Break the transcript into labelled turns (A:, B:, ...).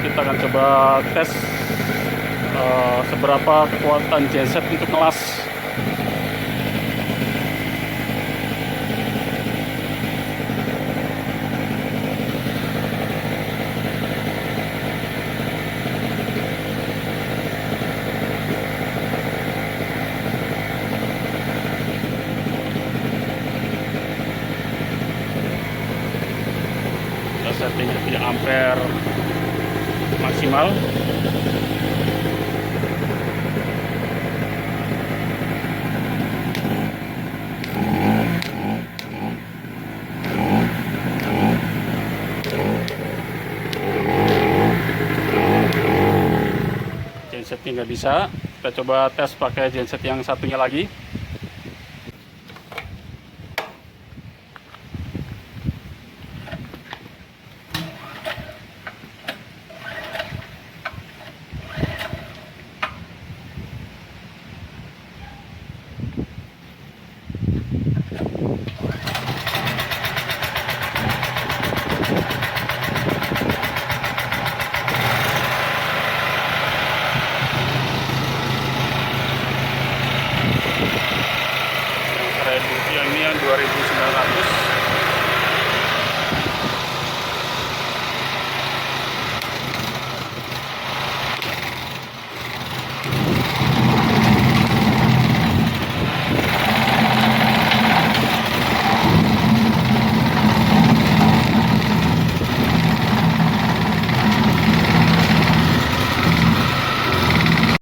A: kita akan coba tes seberapa kekuatan genset untuk ngelas. Kita setting 3 ampere maksimal. Gensetnya nggak bisa, kita coba tes pakai genset yang satunya lagi. Yang ini yang 2000